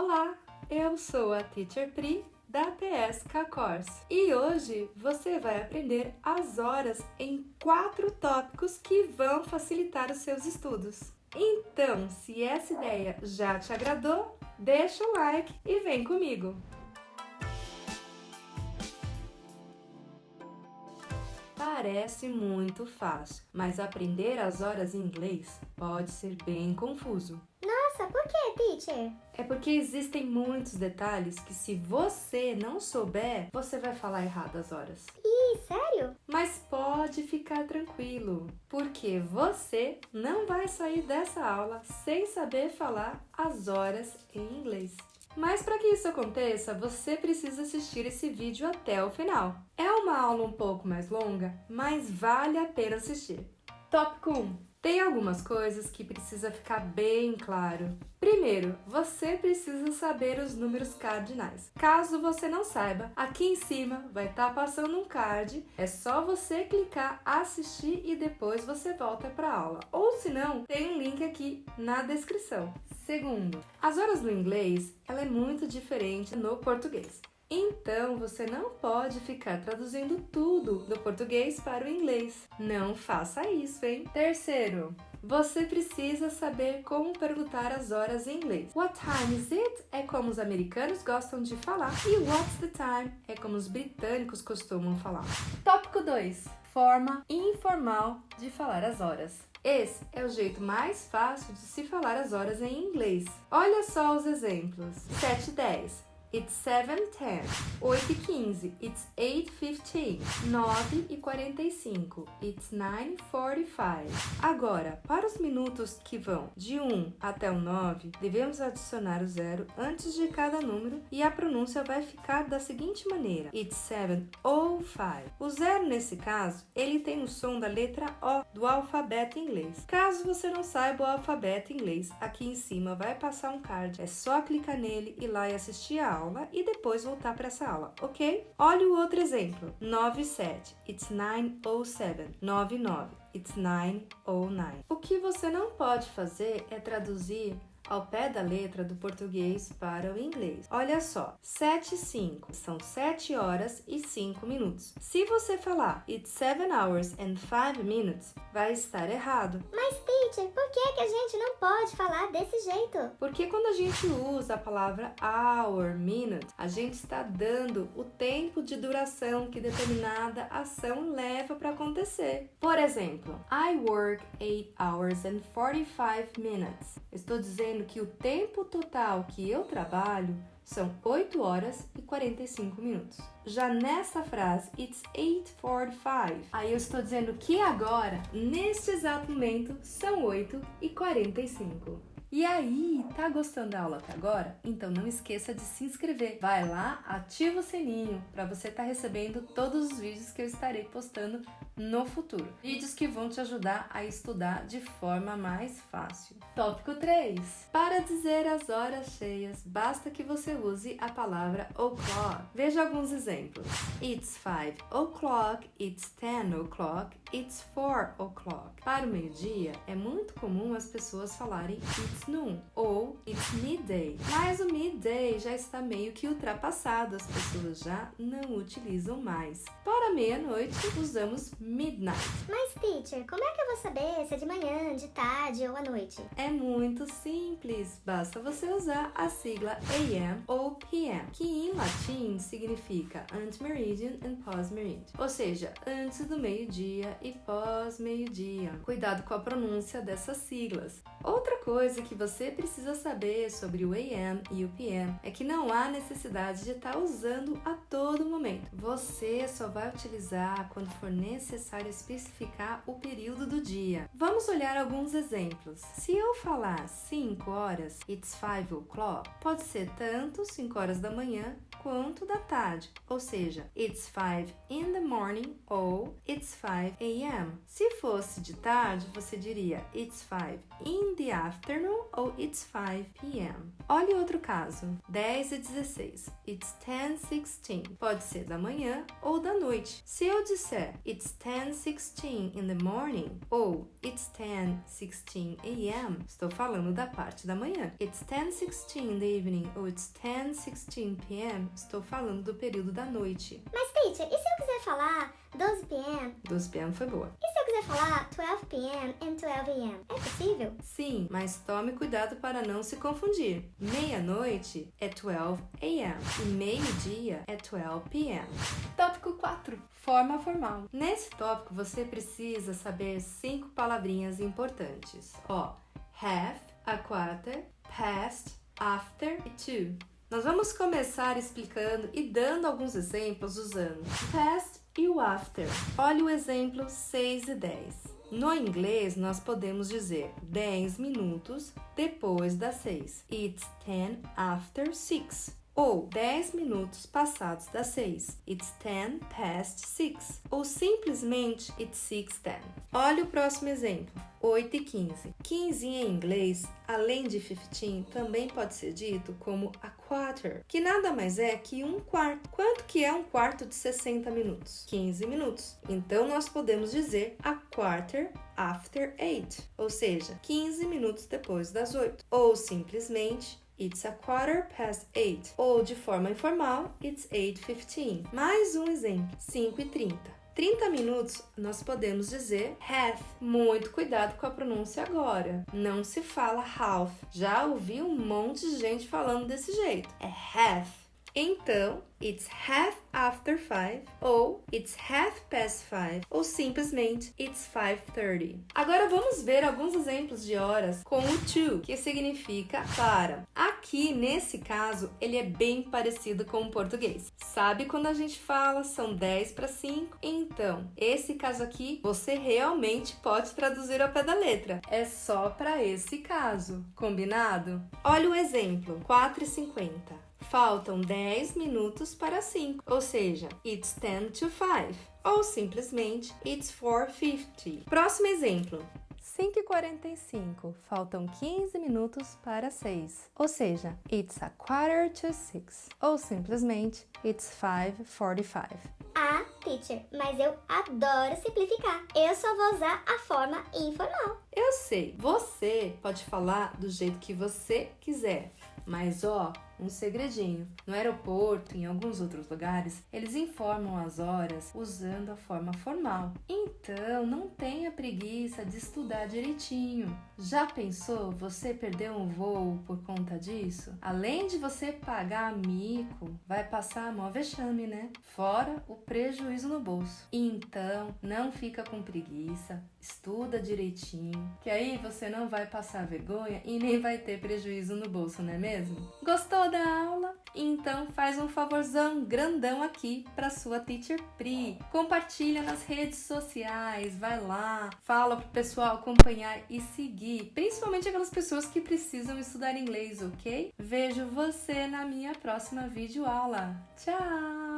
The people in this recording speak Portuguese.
Olá, eu sou a Teacher Pri da PSK Course e hoje você vai aprender as horas em 4 tópicos que vão facilitar os seus estudos. Então, se essa ideia já te agradou, deixa o like e vem comigo! Parece muito fácil, mas aprender as horas em inglês pode ser bem confuso. Nossa, por que, teacher? É porque existem muitos detalhes que, se você não souber, você vai falar errado as horas. Ih, sério? Mas pode ficar tranquilo, porque você não vai sair dessa aula sem saber falar as horas em inglês. Mas para que isso aconteça, você precisa assistir esse vídeo até o final. É uma aula um pouco mais longa, mas vale a pena assistir. Tópico 1. Tem algumas coisas que precisa ficar bem claro. Primeiro, você precisa saber os números cardinais. Caso você não saiba, aqui em cima vai estar passando um card. É só você clicar, assistir e depois você volta para a aula. Ou se não, tem um link aqui na descrição. Segundo, as horas no inglês, ela é muito diferente no português. Então, você não pode ficar traduzindo tudo do português para o inglês. Não faça isso, hein? Terceiro, você precisa saber como perguntar as horas em inglês. What time is it? É como os americanos gostam de falar. E what's the time? É como os britânicos costumam falar. Tópico 2. Forma informal de falar as horas. Esse é o jeito mais fácil de se falar as horas em inglês. Olha só os exemplos. 7:10. It's 7:10. 8:15. It's 8:15. 9:45. It's 9:45. Agora, para os minutos que vão de 1 até o 9, devemos adicionar o 0 antes de cada número e a pronúncia vai ficar da seguinte maneira. It's 7:05. O 0, nesse caso, ele tem o som da letra O do alfabeto inglês. Caso você não saiba o alfabeto inglês, aqui em cima vai passar um card. É só clicar nele, ir lá e assistir a aula e depois voltar para essa aula, ok? Olha o outro exemplo. 9:07. It's 9:07. 9:09. It's 9:09. O que você não pode fazer é traduzir ao pé da letra do português para o inglês. Olha só, 7:05 são 7 horas e 5 minutos. Se você falar It's 7 hours and 5 minutes, vai estar errado. Mas, teacher, por que a gente não pode falar desse jeito? Porque quando a gente usa a palavra hour, minute, a gente está dando o tempo de duração que determinada ação leva para acontecer. Por exemplo, I work 8 hours and 45 minutes. Estou dizendo que o tempo total que eu trabalho são 8 horas e 45 minutos. Já nessa frase, it's 8:45, aí eu estou dizendo que agora, neste exato momento, são 8:45. E aí, tá gostando da aula até agora? Então não esqueça de se inscrever. Vai lá, ativa o sininho para você estar recebendo todos os vídeos que eu estarei postando no futuro. Vídeos que vão te ajudar a estudar de forma mais fácil. Tópico 3. Para dizer as horas cheias, basta que você use a palavra o'clock. Veja alguns exemplos. It's 5 o'clock, it's 10 o'clock, it's 4 o'clock. Para o meio-dia, é muito comum as pessoas falarem it's noon ou it's midday. Mas o midday já está meio que ultrapassado, as pessoas já não utilizam mais. Para meia-noite, usamos midnight. Mas, teacher, como é que eu vou saber se é de manhã, de tarde ou à noite? É muito simples, basta você usar a sigla AM ou PM, que em latim significa ante-meridian e pós-meridian, ou seja, antes do meio-dia e pós-meio-dia. Cuidado com a pronúncia dessas siglas. Outra coisa que você precisa saber sobre o AM e o PM é que não há necessidade de estar usando a todo momento. Você só vai utilizar quando for necessário especificar o período do dia. Vamos olhar alguns exemplos. Se eu falar 5 horas, it's 5 o'clock, pode ser tanto 5 horas da manhã quanto da tarde, ou seja, it's 5 in the morning ou it's 5 a.m. Se fosse de tarde, você diria it's 5 in the afternoon ou it's 5 p.m. Olhe outro caso, 10 e 16, it's 10:16. Pode ser da manhã ou da noite. Se eu disser it's 10:16 in the morning ou it's 10:16 a.m., estou falando da parte da manhã. It's 10:16 in the evening ou it's 10:16 p.m., estou falando do período da noite. Mas, teacher, e se eu quiser falar 12 p.m.? 12 p.m. foi boa. E se eu quiser falar 12 p.m. and 12 a.m.? É possível? Sim, mas tome cuidado para não se confundir. Meia-noite é 12 a.m. e meio-dia é 12 p.m. Tópico 4. Forma formal. Nesse tópico, você precisa saber 5 palavrinhas importantes. Have, a quarter, past, after e to. Nós vamos começar explicando e dando alguns exemplos usando past e o after. Olha o exemplo 6 e 10. No inglês, nós podemos dizer 10 minutos depois das 6. It's 10 after 6. Ou 10 minutos passados das 6. It's 10 past 6. Ou simplesmente it's 6:10. Olha o próximo exemplo. 8 e 15. 15 em inglês, além de 15, também pode ser dito como a quarter, que nada mais é que um quarto. Quanto que é um quarto de 60 minutos? 15 minutos. Então, nós podemos dizer a quarter after 8, ou seja, 15 minutos depois das 8. Ou simplesmente it's a quarter past 8. Ou de forma informal, it's 8:15. Mais um exemplo, 5 e 30. 30 minutos, nós podemos dizer half. Muito cuidado com a pronúncia agora. Não se fala half. Já ouvi um monte de gente falando desse jeito. É half. Então, it's half after 5, ou it's half past 5, ou simplesmente it's 5:30. Agora vamos ver alguns exemplos de horas com o to, que significa para. Aqui, nesse caso, ele é bem parecido com o português. Sabe quando a gente fala são 10 para 5? Então, esse caso aqui, você realmente pode traduzir ao pé da letra. É só para esse caso. Combinado? Olha o exemplo, 4:50. Faltam 10 minutos para 5, ou seja, it's 10 to 5, ou simplesmente it's 4:50. Próximo exemplo. 5:45, faltam 15 minutos para 6, ou seja, it's a quarter to 6, ou simplesmente it's 5:45. Ah, teacher, mas eu adoro simplificar. Eu só vou usar a forma informal. Eu sei, você pode falar do jeito que você quiser, mas um segredinho. No aeroporto, em alguns outros lugares, eles informam as horas usando a forma formal. Então, não tenha preguiça de estudar direitinho. Já pensou você perder um voo por conta disso? Além de você pagar mico, vai passar mó vexame, né? Fora o prejuízo no bolso. Então, não fica com preguiça, estuda direitinho, que aí você não vai passar vergonha e nem vai ter prejuízo no bolso, não é mesmo? Gostou da aula? Então faz um favorzão grandão aqui para sua Teacher Pri. Compartilha nas redes sociais, vai lá, fala pro pessoal acompanhar e seguir, principalmente aquelas pessoas que precisam estudar inglês, ok? Vejo você na minha próxima videoaula. Tchau!